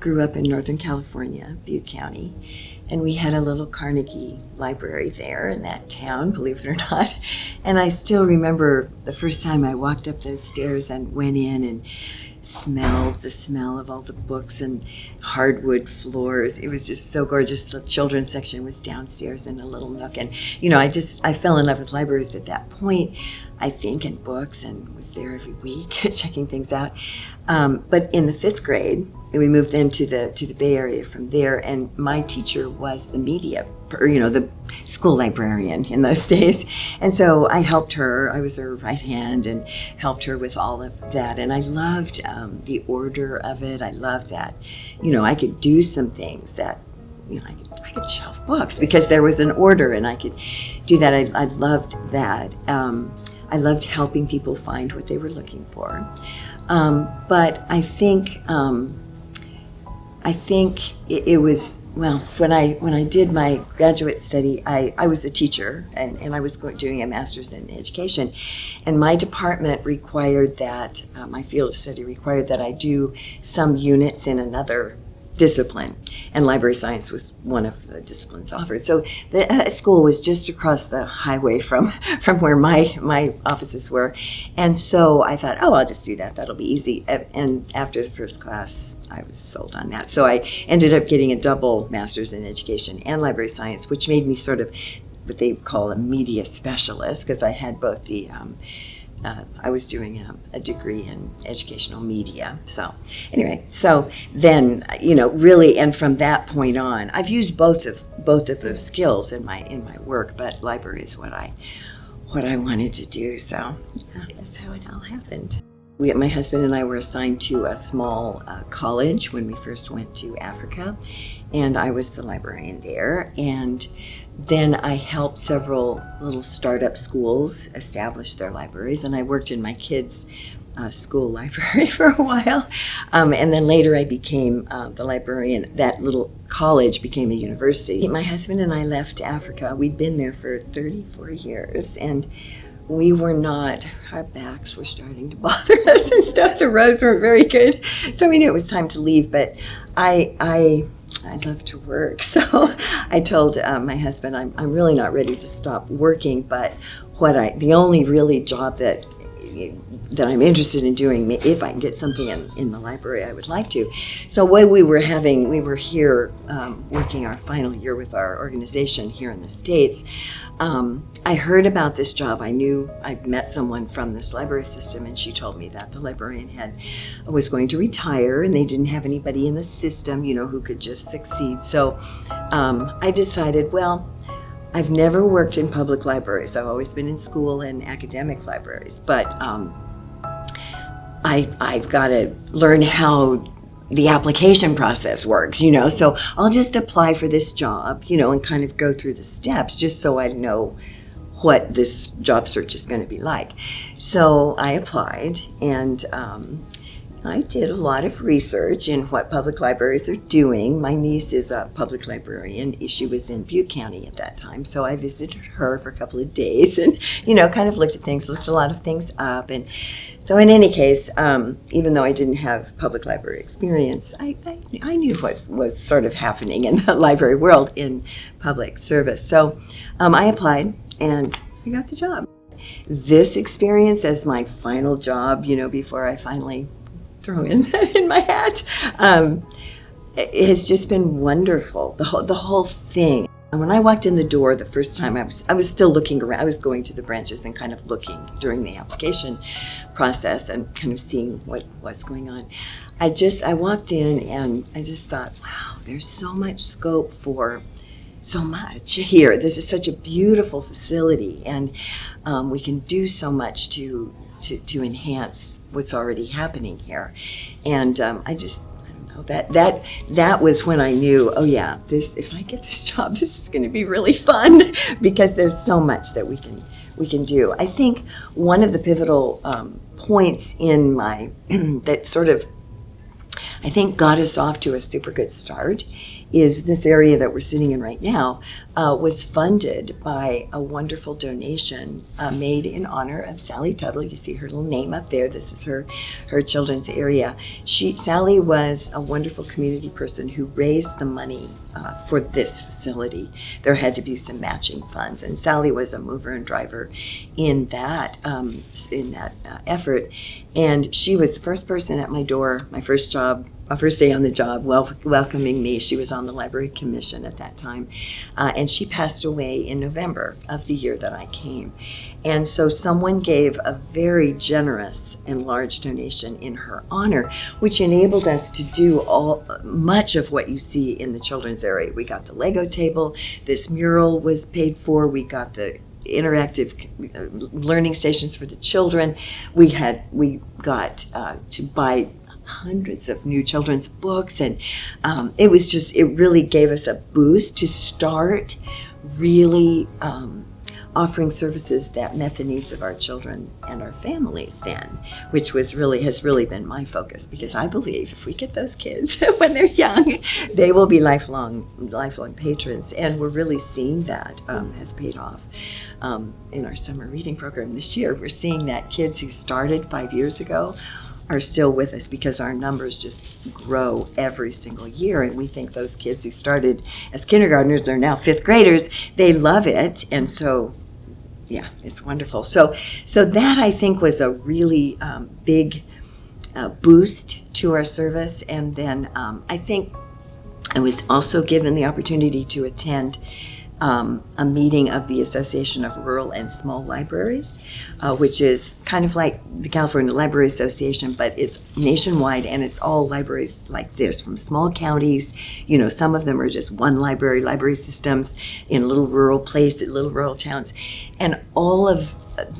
grew up in Northern California, Butte County, and we had a little Carnegie library there in that town, believe it or not. And I still remember the first time I walked up those stairs and went in and smelled the smell of all the books and hardwood floors. It was just so gorgeous. The children's section was downstairs in a little nook. And, I fell in love with libraries at that point, I think, and books, and was there every week checking things out. But in the 5th grade, we moved into the Bay Area from there, and my teacher was the media, the school librarian in those days. And so I helped her. I was her right hand and helped her with all of that. And I loved the order of it. I loved that, I could do some things that, I could shelf books because there was an order and I could do that. I loved that. I loved helping people find what they were looking for. But I think it was, when I did my graduate study, I was a teacher and I was doing a master's in education, and my department required that, my field of study required that I do some units in another discipline, and library science was one of the disciplines offered. So the school was just across the highway from where my offices were, and so I thought, I'll just do that. That'll be easy. And after the first class, I was sold on that. So I ended up getting a double master's in education and library science, which made me sort of what they call a media specialist, because I had both the I was doing a degree in educational media. So anyway, so then, really, and from that point on, I've used both of those skills in my work, but library is what I wanted to do. So that's how it all happened. My husband and I were assigned to a small college when we first went to Africa, and I was the librarian there. And then I helped several little startup schools establish their libraries, and I worked in my kids' school library for a while. And then later I became the librarian. That little college became a university. My husband and I left Africa. We'd been there for 34 years, and we were not, our backs were starting to bother us and stuff. The roads weren't very good. So we knew it was time to leave, but I love to work. So I told my husband, I'm really not ready to stop working, but the only really job that I'm interested in doing, if I can get something in the library, I would like to. So while we were here working our final year with our organization here in the States, I heard about this job. I'd met someone from this library system, and she told me that the librarian was going to retire, and they didn't have anybody in the system, who could just succeed. So I decided, I've never worked in public libraries. I've always been in school and academic libraries, but I've got to learn how the application process works, so I'll just apply for this job, and kind of go through the steps just so I know what this job search is going to be like. So I applied, and I did a lot of research in what public libraries are doing. My niece is a public librarian. She was in Butte County at that time, so I visited her for a couple of days and, kind of looked a lot of things up. And so in any case, even though I didn't have public library experience, I knew what was sort of happening in the library world in public service. So I applied, and I got the job. This experience as my final job, before I finally throw in my hat, it has just been wonderful. The whole thing. And when I walked in the door the first time, I was still looking around. I was going to the branches and kind of looking during the application process and kind of seeing what's going on. I walked in and I just thought, wow, there's so much scope for so much here. This is such a beautiful facility, and we can do so much to enhance what's already happening here. And I don't know, that was when I knew, oh yeah, if I get this job, this is going to be really fun, because there's so much that we can do. I think one of the pivotal points in that sort of, I think, got us off to a super good start is this area that we're sitting in right now, was funded by a wonderful donation made in honor of Sally Tuttle. You see her little name up there. This is her children's area. Sally was a wonderful community person who raised the money for this facility. There had to be some matching funds, and Sally was a mover and driver in that effort. And she was the first person at my door, my first day on the job, welcoming me. She was on the Library Commission at that time, and she passed away in November of the year that I came. And so someone gave a very generous and large donation in her honor, which enabled us to do much of what you see in the children's area. We got the Lego table, this mural was paid for, we got the interactive learning stations for the children. We got to buy hundreds of new children's books, and it really gave us a boost to start really offering services that met the needs of our children and our families then, which has really been my focus, because I believe if we get those kids when they're young, they will be lifelong patrons, and we're really seeing that has paid off. In our summer reading program this year, we're seeing that kids who started 5 years ago are still with us, because our numbers just grow every single year, and we think those kids who started as kindergartners are now fifth graders. They love it, and so yeah, it's wonderful. So that, I think, was a really big boost to our service. And then I think I was also given the opportunity to attend a meeting of the Association of Rural and Small Libraries, which is kind of like the California Library Association, but it's nationwide, and it's all libraries like this from small counties. You know, some of them are just one library systems in little rural places, little rural towns, and all of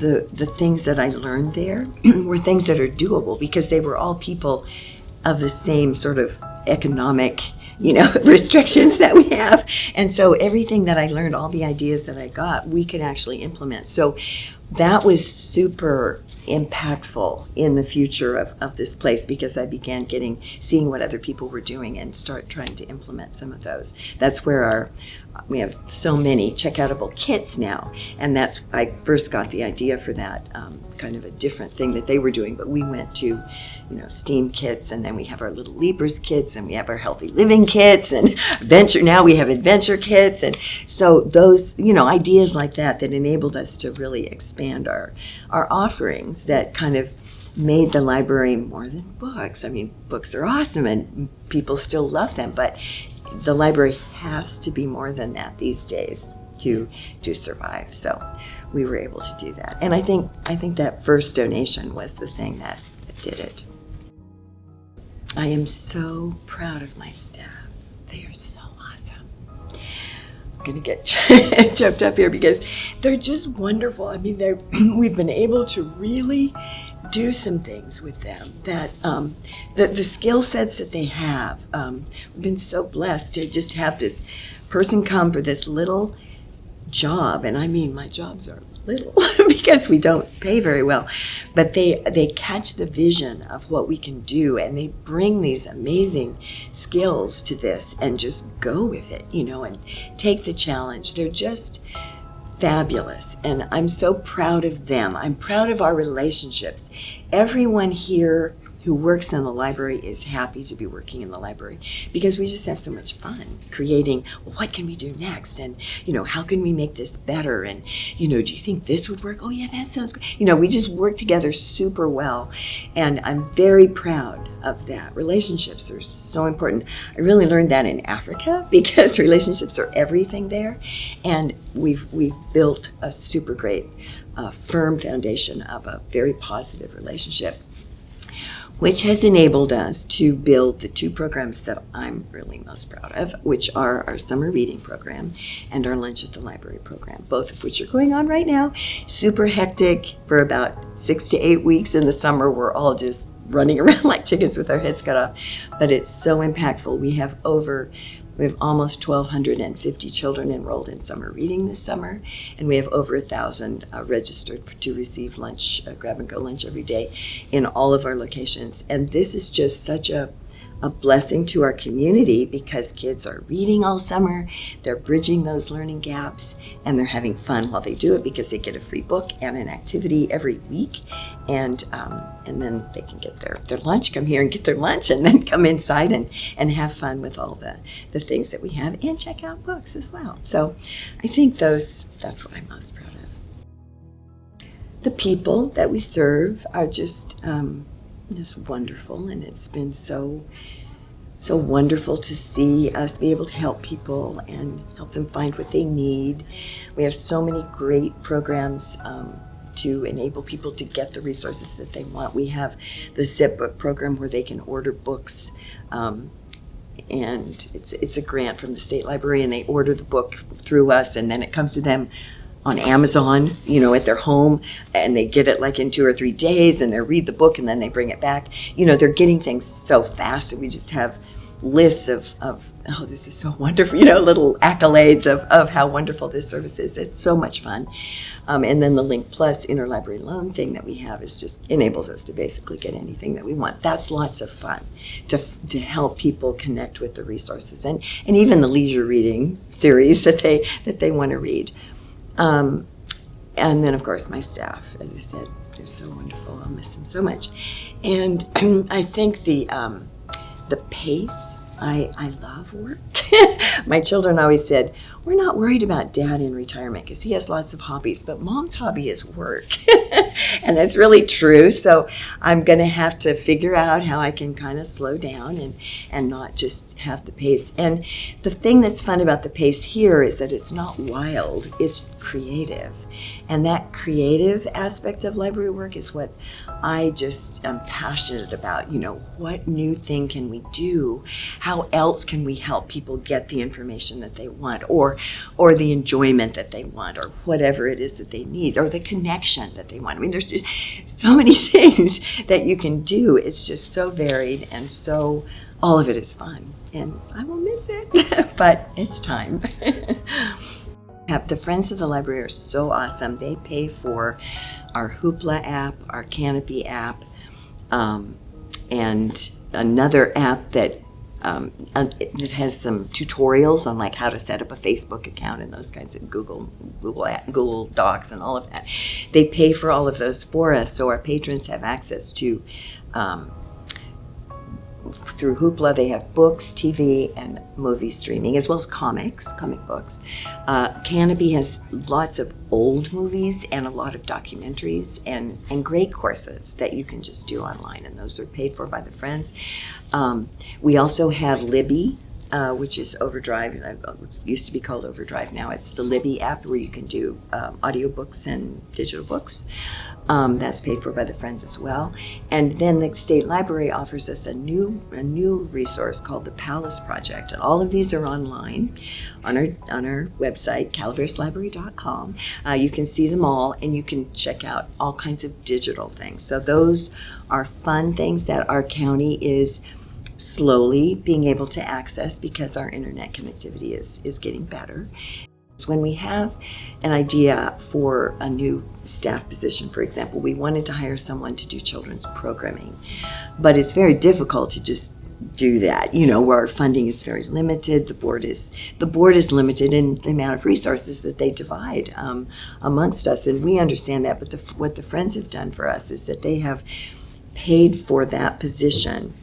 the things that I learned there were things that are doable, because they were all people of the same sort of economic restrictions that we have. And so everything that I learned, all the ideas that I got, we could actually implement. So that was super impactful in the future of this place, because I began seeing what other people were doing and start trying to implement some of those. That's where we have so many checkoutable kits now, and I first got the idea for that, kind of a different thing that they were doing, but we went to STEAM kits, and then we have our Little Leapers kits, and we have our Healthy Living kits, and now we have adventure kits. And so those ideas like that enabled us to really expand our offerings, that kind of made the library more than books. I mean, books are awesome and people still love them, but the library has to be more than that these days to survive. So we were able to do that. And I think that first donation was the thing that did it. I am so proud of my staff. They are so awesome. I'm going to get choked up here because they're just wonderful. I mean, we've been able to really do some things with them that the skill sets that they have. We've been so blessed to just have this person come for this little job, and I mean, my jobs are little because we don't pay very well, but they catch the vision of what we can do, and they bring these amazing skills to this and just go with it, and take the challenge. They're just fabulous, and I'm so proud of them. I'm proud of our relationships. Everyone here who works in the library is happy to be working in the library, because we just have so much fun creating, well, what can we do next? And, how can we make this better? And, do you think this would work? Oh yeah, that sounds good. We just work together super well. And I'm very proud of that. Relationships are so important. I really learned that in Africa, because relationships are everything there. And we've built a super great, firm foundation of a very positive relationship, which has enabled us to build the two programs that I'm really most proud of, which are our summer reading program and our lunch at the library program, both of which are going on right now. Super hectic for about 6 to 8 weeks in the summer. We're all just running around like chickens with our heads cut off, but it's so impactful. We have almost 1,250 children enrolled in summer reading this summer, and we have over 1,000 registered to receive lunch, grab and go lunch every day in all of our locations. And this is just such a a blessing to our community because kids are reading all summer, they're bridging those learning gaps, and they're having fun while they do it because they get a free book and an activity every week. And then they can get their lunch, come here and get their lunch, and then come inside and have fun with all the things that we have and check out books as well. So I think that's what I'm most proud of. The people that we serve are just wonderful, and it's been so wonderful to see us be able to help people and help them find what they need. We have so many great programs to enable people to get the resources that they want. We have the Zip Book program where they can order books, and it's a grant from the state library, and they order the book through us, and then it comes to them on Amazon, at their home, and they get it like in 2 or 3 days, and they read the book and then they bring it back. They're getting things so fast, and we just have lists of oh, this is so wonderful, little accolades of how wonderful this service is. It's so much fun. And then the Link Plus interlibrary loan thing that we have is just enables us to basically get anything that we want. That's lots of fun to help people connect with the resources and even the leisure reading series that they want to read. And then, of course, my staff, as I said, they're so wonderful. I'll miss them so much. And I think the pace, I love work. My children always said, we're not worried about Dad in retirement because he has lots of hobbies, but Mom's hobby is work. And that's really true. So I'm going to have to figure out how I can kind of slow down and not just have the pace. And the thing that's fun about the pace here is that it's not wild, it's creative. And that creative aspect of library work is what I just am passionate about. What new thing can we do? How else can we help people get the information that they want, or the enjoyment that they want, or whatever it is that they need, or the connection that they want? I mean, there's just so many things that you can do. It's just so varied, and so all of it is fun. And I will miss it, but it's time. The Friends of the Library are so awesome. They pay for our Hoopla app, our Canopy app, and another app that it has some tutorials on like how to set up a Facebook account and those kinds of Google Docs and all of that. They pay for all of those for us, so our patrons have access to. Through Hoopla, they have books, TV, and movie streaming, as well as comic books. Canopy has lots of old movies and a lot of documentaries and great courses that you can just do online, and those are paid for by the Friends. We also have Libby, which is Overdrive. It used to be called Overdrive. Now it's the Libby app where you can do audiobooks and digital books. That's paid for by the Friends as well. And then the State Library offers us a new resource called the Palace Project. And all of these are online on our website, calaveraslibrary.com. You can see them all, and you can check out all kinds of digital things. So those are fun things that our county is slowly being able to access because our internet connectivity is getting better. When we have an idea for a new staff position, for example, we wanted to hire someone to do children's programming, but it's very difficult to just do that, where our funding is very limited. The board is limited in the amount of resources that they divide amongst us, and we understand that. But what the Friends have done for us is that they have paid for that position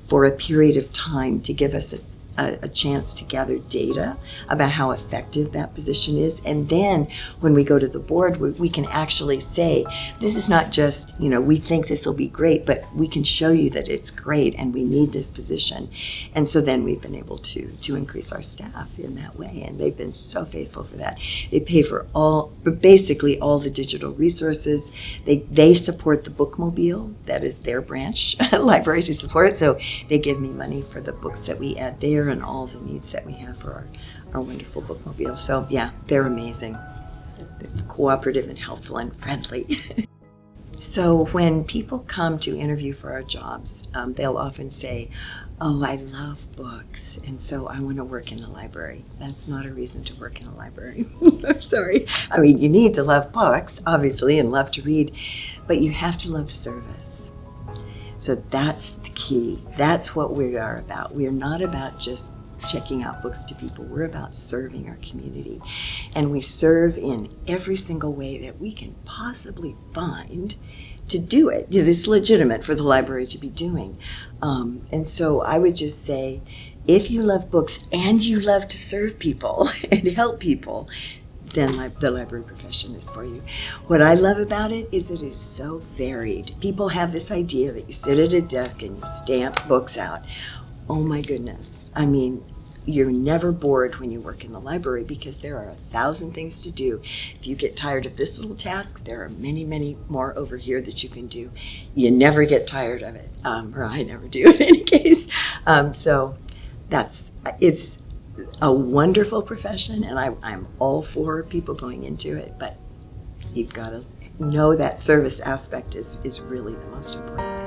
for a period of time to give us a chance to gather data about how effective that position is. And then when we go to the board, we can actually say, this is not just, we think this will be great, but we can show you that it's great and we need this position. And so then we've been able to increase our staff in that way. And they've been so faithful for that. They pay for basically all the digital resources. They support the bookmobile. That is their branch library to support. So they give me money for the books that we add there and all the needs that we have for our wonderful bookmobile. So yeah, they're amazing. They're cooperative and helpful and friendly. So when people come to interview for our jobs, they'll often say, oh, I love books, and so I want to work in a library. That's not a reason to work in a library. I'm sorry. I mean, you need to love books, obviously, and love to read, but you have to love service. So that's the key. That's what we are about. We are not about just checking out books to people. We're about serving our community. And we serve in every single way that we can possibly find to do it. It's legitimate for the library to be doing. And so I would just say, if you love books and you love to serve people and help people, then the library profession is for you. What I love about it is that it is so varied. People have this idea that you sit at a desk and you stamp books out. Oh my goodness. I mean, you're never bored when you work in the library because there are 1,000 things to do. If you get tired of this little task, there are many, many more over here that you can do. You never get tired of it, or I never do in any case. So it's a wonderful profession, and I'm all for people going into it, but you've got to know that service aspect is really the most important thing.